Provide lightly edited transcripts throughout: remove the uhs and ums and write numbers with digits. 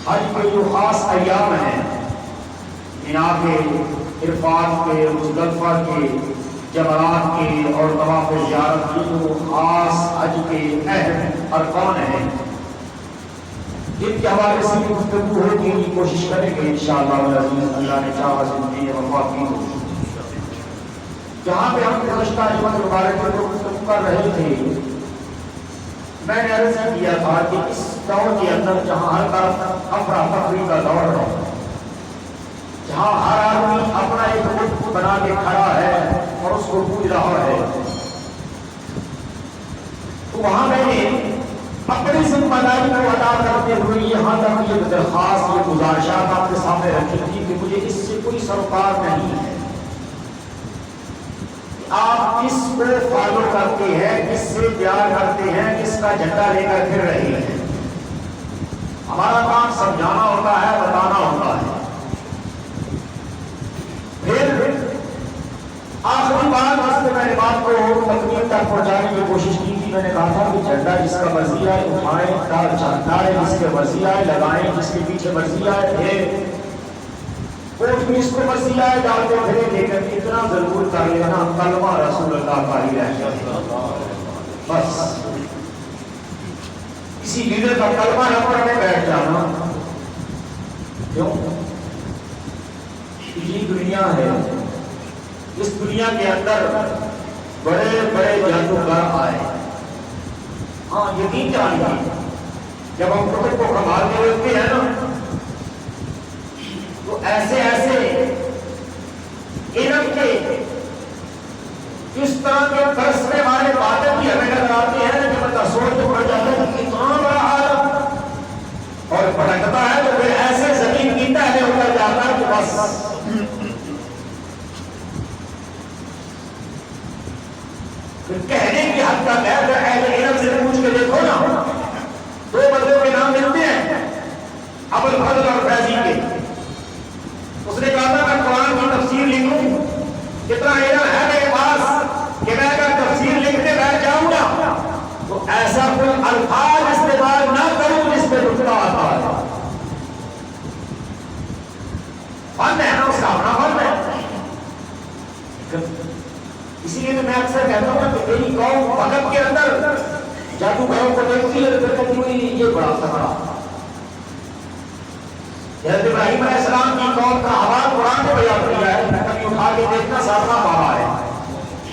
حج کے جو خاص ایام ہیں، مینا کے، عرفات کے، مزدلفہ کے، جمرات کے اور طواف زیارت کے جو خاص حج کے اہم ارکان ہیں، جن کے حوالے سے گفتگو ہوگی، کوشش کریں گے انشاءاللہ العزیز، اللہ نے چاہا زندگی وفات کی ہو۔ جہاں پہ ہم گزشتہ جمعہ مبارک میں گفتگو کر رہے تھے، میں نے عرض کیا تھا کہ اس دور کے اندر جہاں ہر طرف افراتفری کا دور ہے، جہاں ہر آدمی اپنا ایک ملک بنا کے کھڑا ہے اور اس کو پوج رہا ہے، تو وہاں میں نے اپنی ذمہ داری کو ادا کرتے ہوئے یہاں تک یہ درخواست، یہ گزارشات آپ کے سامنے رکھی تھی کہ مجھے اس سے کوئی سروکار نہیں ہے، آپ کس کو فالو کرتے ہیں، کس سے پیار کرتے ہیں، کس کا جھنڈا لے کر پھر رہے ہیں۔ ہمارا کام سمجھانا ہوتا ہے، بتانا ہوتا ہے۔ پھر آخری بات جس میں نے بات کو تکمیل تک پہنچانے کی کوشش کی تھی، میں نے کہا تھا کہ جھنڈا جس کا مرضی آئے اٹھائیں، جھنڈائیں جس کے مرضی آئے لگائیں، جس کے پیچھے مرضی آئے پھر کوٹ بھی اس کو مرضی آئے ڈالتے پھرے، لیکن اتنا ضرور کر لینا کلمہ رسول اللہ کا ہی رہ جائے، بس کسی لیڈر کا کلمہ نہ پڑھنے بیٹھ جانا۔ کیوں؟ یہ دنیا ہے، اس دنیا کے اندر بڑے بڑے جادوگر آئے۔ ہاں یقین جانیے، جب ہم کتب کو کمالتے ہوتے ہیں نا، تو ایسے ایسے علم کے اس طرح کے برسنے والے باتیں بھی ہمیں نظر آتی ہیں کہ بندہ سوچ کے پڑ جاتا ہے کہ اتنا بڑا عالم اور بھٹکتا ہے، تو پھر ایسے زمین کی تہ میں اتر جاتا ہے کہ بس کہنے کی حد تک ہے۔ تو اہل علم سے پوچھ کے دیکھو نا، دو بندوں کے نام ملتے ہیں، ابو الفضل اور فیضی کے۔ اس نے کہا تھا میں قرآن کی تفسیر لکھوں، کتنا علم ہے میرے پاس کہ میں اگر تفسیر لکھنے بیٹھ جاؤں گا تو ایسا کوئی الفاظ استعمال نہ کروں جس پہ نقطہ آتا ہے۔ فن ہے نا، اس کا اپنا فن ہے۔ اسی لیے تو میں اکثر کہتا ہوں کہ میری قوم مغرب کے اندر جادوگروں کو دیکھتی ہے تو کہتی ہوئی یہ بڑا تگڑا۔ حضرت ابراہیم علیہ السلام کی قوم کا حوال قرآن نے بیان کیا ہے، کبھی اٹھا کے دیکھنا ساتواں پارہ ہے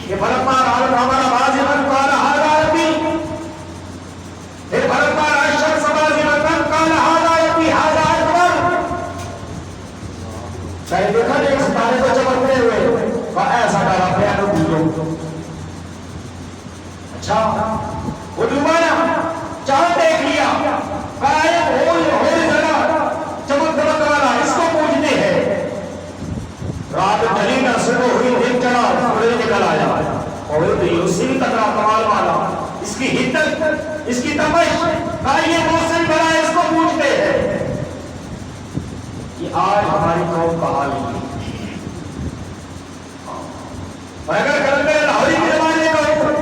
کہ فلما رأى القمر بازغا قال هذا ربي، پھر فلما رأى الشمس بازغة قال هذا ربي هذا أكبر۔ چاہے دیکھا ایک ستارے کو چمکتے ہوئے ایسا ڈالا پیانو بھولو۔ اچھا وہ دوبارہ چاند دیکھ لیا، چمک دمک والا، اس کو پوجتے ہیں۔ رات ڈلی نہ صبح ہوئی، دن چڑھا سورج نکل آیا، اور اسی طرح کمال والا، اس کی حدت، اس کی تمش کا یہ موسم بنا، اس کو پوجتے ہیں۔ یہ آج ہماری قوم کا حال ہے۔ اگر کلمہ لاہوری کے زمانے کا ہو،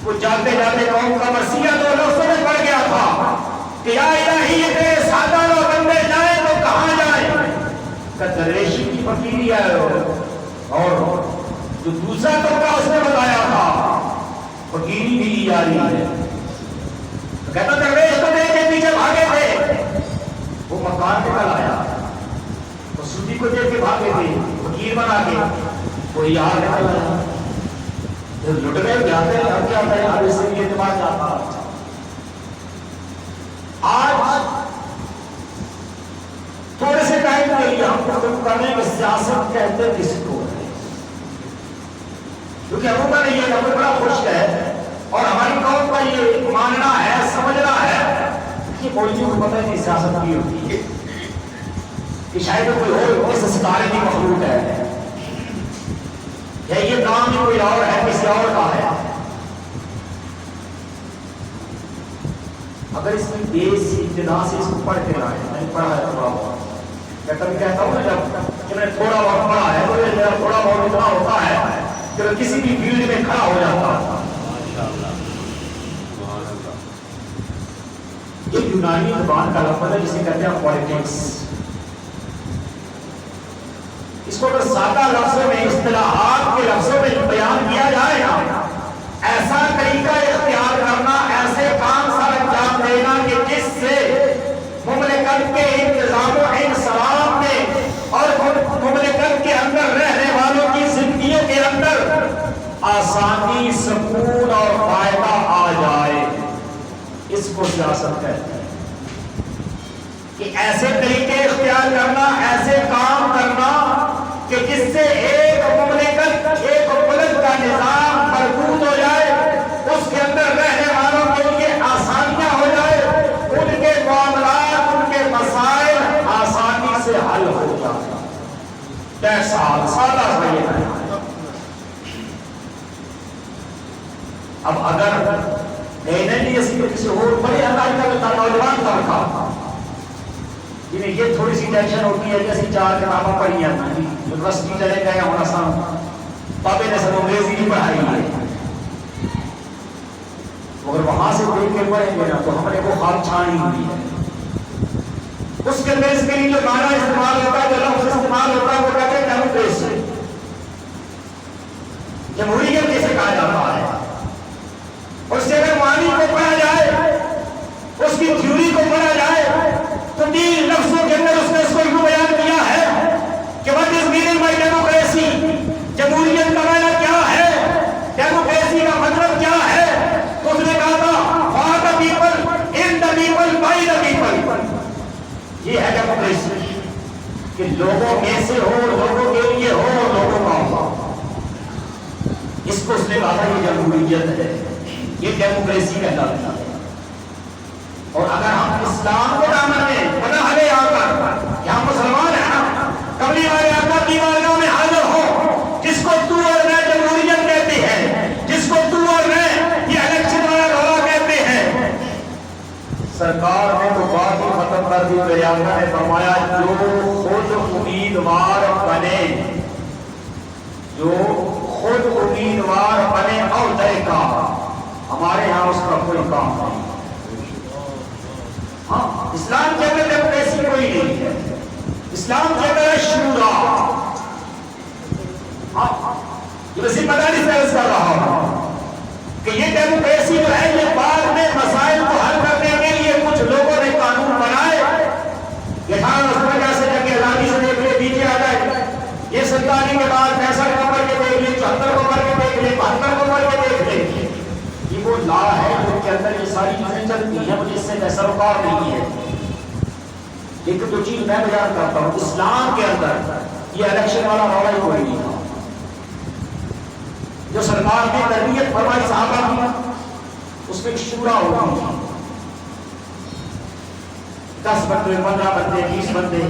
وہ جاتے جاتے قوم کا مرثیہ تو لفظوں میں پڑ گیا تھا کہ یا الہی یہ تیرے سادہ لوگ بندے جائیں تو کہاں جائیں؟ کہ درویشی کی فقیری ہے، اور جو دوسرا طبقہ اس نے بتایا تھا فقیری بھی کی جا رہی ہے۔ کہتا درویش کو دے کے پیچھے بھاگے تھے، وہ مکان نکل آیا، وہ سودی کو دے کے بھاگے تھے فقیر بنا کے، کوئی یاد نکل آیا، جب لٹ گئے جاتے ہیں اب کیا ہے، اب اس سے بھی اعتبار چاہتا۔ آج تھوڑے سے ٹائم کے لیے ہم گفتگو کرنے کی سیاست کہتے کس کو ہے، کیونکہ عموماً یہ ہمیں بڑا خوش ہے اور ہماری قوم کا یہ ماننا ہے، سمجھنا ہے کہ مولوی کو پتہ نہیں سیاست کی ہوتی ہے، کہ شاید کوئی اور اس ستارے کی مخلوق ہے، یا یہ کام بھی کوئی اور ہے، کسی اور کا ہے۔ اگر اس کی بیس ابتدا سے اس کو پڑھ کے لائے، میں نے پڑھا ہے تھوڑا بہت، میں کبھی کہتا ہوں نا جب کہ میں تھوڑا بہت پڑھا ہے تو میرا تھوڑا بہت اتنا ہوتا ہے کہ میں کسی بھی فیلڈ میں کھڑا ہو جاتا ہوں۔ یہ یونانی زبان کا لفظ ہے جسے کہتے ہیں پولیٹکس. اس کو اگر سادہ لفظوں میں اصطلاحات کے لفظوں میں بیان کیا جائے نا، ایسا طریقہ اختیار کرنا، ایسے کام سر انجام دینا کہ جس سے مملکت کے انتظام و انصراف میں اور مملکت کے اندر رہنے والوں کی زندگیوں کے اندر آسانی، سکون اور فائدہ آ جائے. اس کو سیاست کہتے ہیں کہ ایسے طریقے اختیار کرنا، ایسے کام کرنا کہ جس سے ایک مملکت، ایک ملک کا نظام مربوط ہو جائے، اس کے اندر رہنے والوں کے لیے آسانیاں ہو جائے، ان کے معاملات، ان کے مسائل آسانی سے حل ہو جائے. کیسا سادہ سا یہ ہے. اب اگر نہیں اس کے کسی اور بڑے علاقے کا نوجوان طبقہ جنہیں یہ تھوڑی سی ٹینشن ہوتی ہے، جیسے 4 کتابیں پڑھی ہیں، یونیورسٹی چلے گئے ہونا سام پاپے نے سب انگریزی نہیں پڑھائی ہے، مگر وہاں سے دیکھ کے پڑھیں گے نا تو ہم نے وہ خواب چھانی ہوئی ہے. اس کے بیس کے لیے جو معنی استعمال ہوتا ہے، جو لفظ استعمال ہوتا ہے، وہ کہتے ہیں ڈیموکریسی. جمہوریت جسے کہا جاتا ہے. اس سے اگر معنی کو پڑھا جائے، اس کی تھیوری کو پڑھا جائے تو 3 لفظوں کے اندر اس نے اس کو یوں بیان کیا ہے کہ what is meaning by democracy. جمہوریت کا معنی کیا ہے، ڈیموکریسی کا مطلب کیا ہے. تو اس نے کہا تھا for the people, in the people, by the people. یہ ہے ڈیموکریسی کہ لوگوں میں سے ہو، لوگوں کے لیے ہو، لوگوں کا ہو. اس کو اس نے کہا تھا یہ جمہوریت ہے، یہ ڈیموکریسی کہلاتی ہے. اور اگر ہم اسلام کے دامن میں پناہ لے آ کر، یہاں مسلمان ہیں نا، کبھی والے آقا کی بارگاہ میں حاضر ہو، جس کو تو اور میں جمہوریت کہتے ہیں، جس کو تو اور میں یہ الیکشن والا رولا کہتے ہیں. سرکار نے تو بات ہی ختم کر دی. میرے آقا نے فرمایا جو خود امیدوار بنے، جو خود امیدوار بنے عہدے کا، ہمارے ہاں اس کا کوئی کام نہیں. ہاں، اسلام کے اندر ڈیموکریسی کوئی نہیں ہے. اسلام کے اندر شورا. یہ وسیع مدارس میں عرض کر رہا ہوں کہ یہ ڈیموکریسی جو ہے یہ بعد میں مسائل کو حل کرنے کے لیے کچھ لوگوں نے قانون بنائے. یہ 18 سے جب کہ آزادی سے دیکھ لے پیچھے آ جائے، یہ 47 کے بعد 65 کو پڑھ کے دیکھ لے، 74 کو پڑھ کے دیکھ لے، 72 کو پڑھ کے دیکھ لے. یہ وہ لا ہے جن کے اندر یہ ساری چیزیں چلتی ہیں. مجھے اس سے سروکار نہیں ہے. ایک دو چیز میں بیان کرتا ہوں. اسلام کے اندر یہ الیکشن والا رولا ہی کوئی نہیں تھا. جو سرکار نے تربیت فرمائی صحابہ کی، اس میں شورا ہوتی تھی. 10 بندے، 15 بندے، 20 بندے،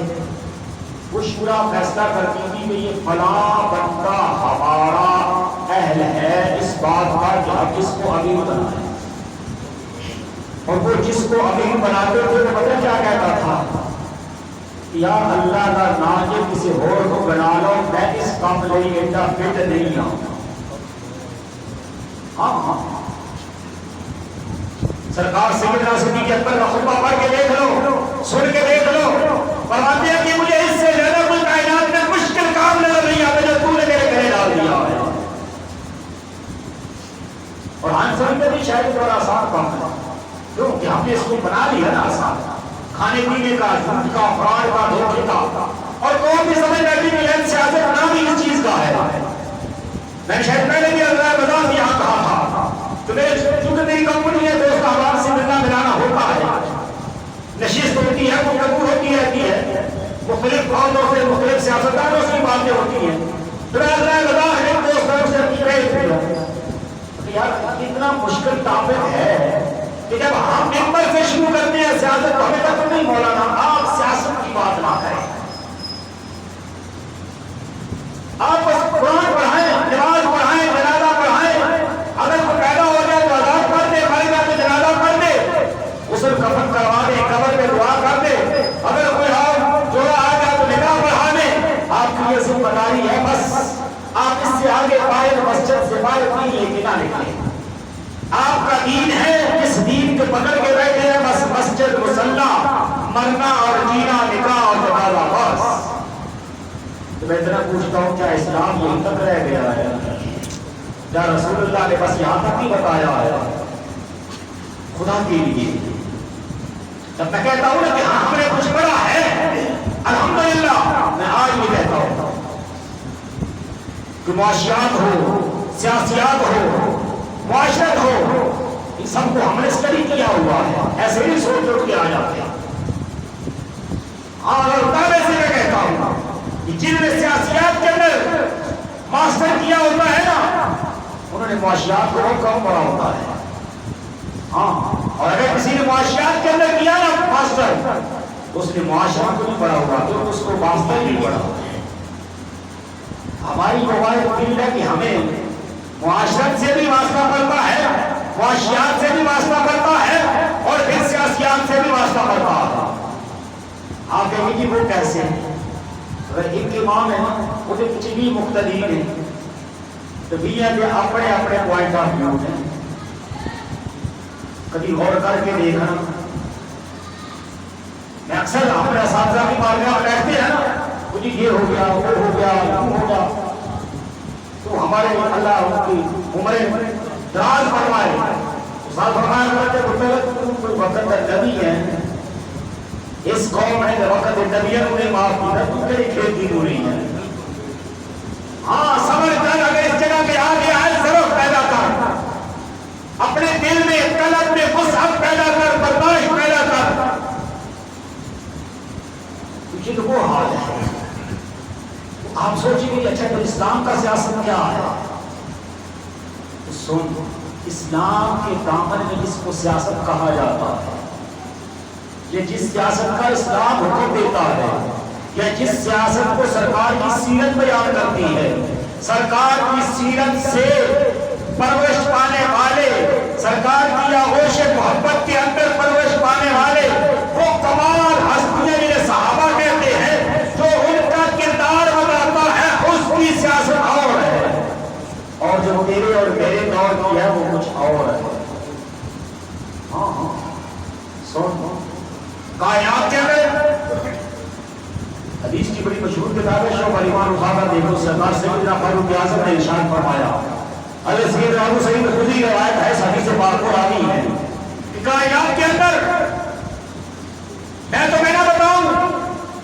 وہ شورا فیصلہ کرتی تھی کہ یہ فلاں بندہ ہمارا اہل ہے اس بات کا کہ اب جس کو امیر بنائے. اور وہ جس کو امیر بناتے تھے وہ پتہ کیا کہتا تھا؟ یا اللہ کا نام یہ کسی اور کو بنا لو، میں اس کام لئی ایڈا فٹ نہیں ہوں. ہاں، سرکار سیدنا صدیق اکبر کا خطبہ پڑھ کے دیکھ لو، سن کے دیکھ لو. فرماتے ہیں کہ مجھے اس سے زیادہ کوئی کائنات میں مشکل کام نظر نہیں آتا جو تو نے میرے گھر ڈال دیا ہے. اور ہم سب کے بھی شاید بڑا آسان کام ہے، کیونکہ ہم نے اس کو بنا لیا نا آسان. کھانے پینے کا، جھوٹ کا، فراڈ کا، دھوکے کا، اور قوم بھی سمجھ بیٹھی کہ لیکن سیاست نام ہی اس چیز کا ہے. میں نے شاید پہلے بھی اللہ بازار یہاں کہا تھا کہ چونکہ میری کمپنی ہے تو اس کا آواز سے ملنا ملانا ہوتا ہے، نشست ہوتی ہے، گفتگو ہوتی رہتی ہے، مختلف قوموں سے، مختلف سیاستدانوں سے باتیں ہوتی ہیں. تو میں اللہ بازار ایک دوست سے کہہ یار اتنا مشکل ٹاپک ہے کہ جب ہم ممبر سے شروع کرتے ہیں سیاست تو ہمیں تک نہیں مولانا آپ سیاست کی بات نہ کریں. آپ بس قرآن پڑھائیں، نماز پڑھائیں، جنازہ پڑھائیں. اگر کوئی پیدا ہو جائے تو آزاد کر دے، مر جائے تو جنازہ پڑھ دے، غسل کفن کروا دے، قبر میں دعا کر دے. اگر کوئی اور جوڑا آ جائے تو نکاح پڑھا دے. آپ کی یہ ذمہ داری ہے. بس آپ اس سے آگے باہر مسجد سے باہر نہیں لے کے نہ نکلیں. آپ کا دین ہے، جس دین کے پکڑ کے بیٹھے ہیں بس مسجد مسجد مسلح، مرنا اور جینا نکاح اور جنازہ بس۔ تو میں اتنا پوچھتا ہوں کیا اسلام یہیں تک رہ گیا ہے؟ کیا رسول اللہ نے بس یہاں تک ہی بتایا ہے؟ خدا کے لیے جب میں کہتا ہوں نا کہ ہاں ہم نے کچھ پڑھا ہے، الحمدللہ میں آج بھی کہتا ہوں کہ معاشیات ہو، سیاسیات ہو، معاشرت ہو، ان سب کو ہم نے اسٹڈی کیا ہوا ہے، ایسے ہی سوچ اٹھ کے آ جاتے ہیں۔ اور پہلے سے میں کہتا ہوں کہ جن نے سیاسیات کے اندر ماسٹر کیا ہوتا ہے نا، انہوں نے معاشیات کو کم بڑا ہوتا ہے۔ ہاں، اور اگر کسی نے معاشیات کے اندر کیا نا ماسٹر، اس نے معاشرت کو نہیں پڑھا ہوگا تو اس کو واسطہ ہی نہیں پڑھا ہوگا۔ ہماری موبائل فیلڈ ہے کہ ہمیں معاشرت سے بھی واسطہ پڑتا ہے، معاشیات سے بھی واسطہ پڑتا ہے، اور پھر سیاسیات سے بھی واسطہ پڑتا ہے۔ آپ کہیں گے وہ کیسے ہیں؟ اگر ایک امام ہے وہ تو کچھ بھی مختلف ہے تو بھی ہے کہ اپنے اپنے پوائنٹ آف ویو ہیں۔ کبھی غور کر کے دیکھنا، میں اکثر اپنے اساتذہ کی بارگاہ میں بیٹھتے ہیں نا، مجھے یہ ہو گیا وہ ہو گیا وہ ہو گیا، تو ہمارے اللہ ان کی عمریں دراز فرمائے، ساتھ فرمایا کرتے کوئی وقت نبی ہے اس قوم ہے، وقت نبی ہے انہیں معاف کی ہے، تو تیری کھیتی ہو رہی ہے۔ ہاں سمجھ کر اگر اس جگہ پہ آ گیا ہے ضرور پیدا کر، اپنے دل میں قلب میں وسعت پیدا کر، برداشت پیدا کر، کیونکہ تو وہ حال ہے۔ آپ سوچیں گے اچھا تو اسلام کا سیاست کیا ہے؟ سن، اسلام کے دامن میں جس کو سیاست کہا جاتا ہے، یہ جس سیاست کا اسلام حکم دیتا ہے، یا جس سیاست کو سرکار کی سیرت بیان کرتی ہے، سرکار کی سیرت سے پرورش پانے والے، سرکار کی آغوش محبت کے اندر پرورش پانے والے وہ کمال ہستیاں جنہیں صحابہ کہتے ہیں، جو ان کا کردار بتاتا ہے اس کی سیاست اور ہے، اور جو تیرے اور میرے دور کی ہے وہ کچھ اور ہے۔ ہاں ہاں سن، کائنات کے اندر حدیث کی بڑی مشہور کتاب ہے شعب الایمان اٹھانا دیکھو، سرکار سیدنا فاروق اعظم نے ارشاد فرمایا، حضرت سیدنا ابو سعید خدری روایت ہے، حدیث پاک کو راوی ہے کہ کائنات کے اندر میں تمہیں نہ بتاؤں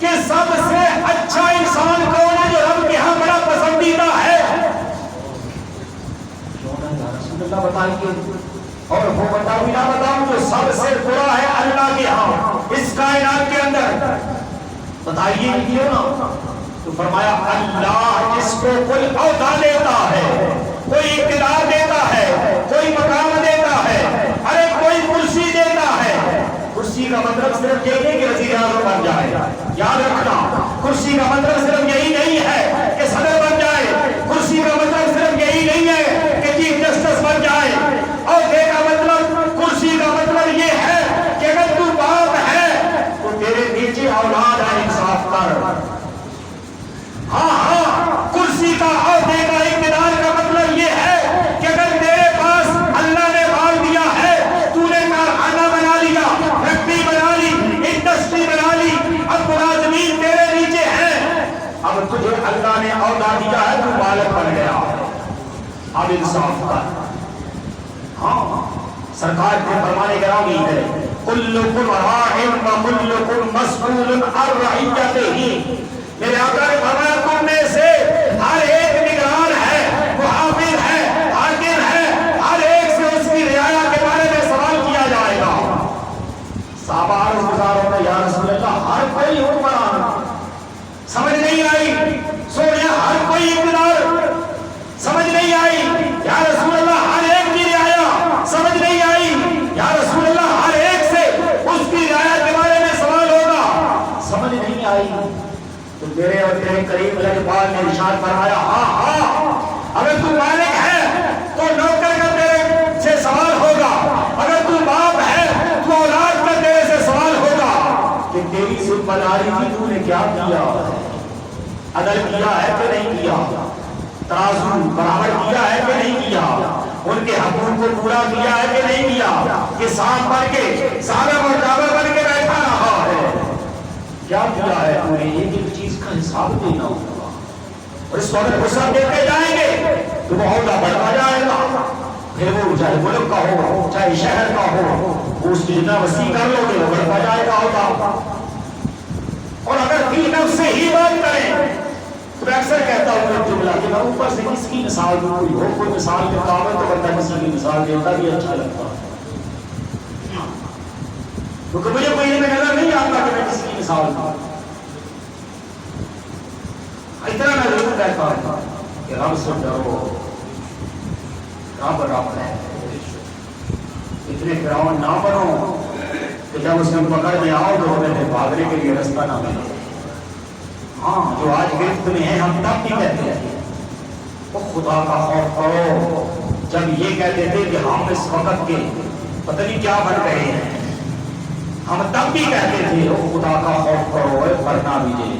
کہ سب سے اچھا انسان کون ہے جو رب کے ہاں بڑا پسندیدہ ہے؟ رسول اللہ بتائیے، اور وہ بتاؤں نہ بتاؤں جو سب سے برا ہے اللہ کے ہاں اس کائنات کے اندر؟ بتائیے کیوں نہ؟ تو فرمایا اللہ جس کو کوئی عہدہ دیتا ہے، کوئی اقتدار دیتا ہے، کوئی مقام دیتا ہے، ارے کوئی کرسی دیتا ہے۔ کرسی کا مطلب صرف یہی نہیں کہ وزیر اعظم بن جائے، یاد رکھنا، کرسی کا مطلب صرف یہی نہیں ہے کہ صدر بن جائے، کرسی کا مطلب صرف یہی نہیں ہے کہ چیف جسٹس بن جائے، اور کا مطلب کرسی کا مطلب یہ ہے کہ اگر تو باپ ہے تو تیرے نیچے اولاد ہے، انصاف کر۔ ہاں ہاں، کرسی کا عہدے کا اقتدار کا مطلب یہ ہے کہ اگر تیرے پاس اللہ نے مال دیا ہے، تو نے کارخانہ بنا لیا، فیکٹری بنا لی، انڈسٹری بنا لی، اب ملازمین تیرے نیچے ہیں، اب تجھے اللہ نے عہدہ دیا ہے، تو مالک بن گیا، اب انصاف کر۔ ہاں سرکار کے فرمانے گرامی ہے، کلکم راع و کلکم مسئول عن رعیتہ۔ میرے آقا نے فرمایا تم میں سے ہر ایک نگران ہے، محافظ ہے، حاکم ہے، ہر ایک سے اس کی رعایا کے بارے میں سوال کیا جائے گا۔ صحابہ عرض گزار ہوتا یا رسول اللہ ہر کوئی حکمران، سمجھ نہیں آئی سوڑیا، ہر کوئی اقتدار، سمجھ نہیں آئی یا رسول اللہ ہر ایک کی رعایا، سمجھ نہیں آئی یا رسول اللہ ہر ایک سے اس کی رعایا کے بارے میں سوال ہوگا، سمجھ نہیں آئی تو میرے اور تیرے کریم اللہ پاک نے ارشاد فرمایا ہاں ہاں، اگر تو مالک ہے تو نوکر کا تیرے سے سوال ہوگا، اگر تو باپ ہے تو اولاد کا تیرے سے سوال ہوگا کہ تیری ذمہ داری تھی، تو نے کیا کیا، عدل کیا ہے کہ نہیں کیا، ترازو برابر کیا ہے کہ نہیں کیا، ان کے حقوق کو پورا کیا ہے کہ نہیں کیا، کہ صاحب بن کے صاحب اور جابر بن کے کیا کیا ہے تمہیں ایک ایک چیز کا حساب دینا ہوگا اور اس وقت غصہ دیتے جائیں گے تو وہ عہدہ بڑھتا جائے گا پھر وہ چاہے ملک کا ہو چاہے شہر کا ہو اس کی جتنا وسیع کر لو گے وہ بڑھتا جائے گا عہدہ اور اگر فی نفس سے ہی بات کریں تو میں اکثر کہتا ہوں ایک جملہ کہ میں اوپر سے کس کی مثال دوں کوئی مثال کے قابل تو بندہ کسی کی مثال دیتا بھی اچھا لگتا کیونکہ مجھے کوئی میں نظر نہیں آتا کہ میں کسی کی مثال دوں اتنا میں ضرور کہتا ہوں کہ رب سے ڈرو رب رب ہے اتنے فرعون نہ بنو کہ جب اس نے پکڑ میں آؤ تو ہمیں بھاگنے کے لیے رستہ نہ ملے ہاں جو آج گرفت میں ہیں ہم تب بھی کہتے ہیں وہ خدا کا خوف کرو جب یہ کہتے تھے کہ ہم اس وقت کے پتہ نہیں کیا بن گئے ہیں ہم تب بھی کہتے تھے وہ خدا کا خوف کرو ورنہ بھی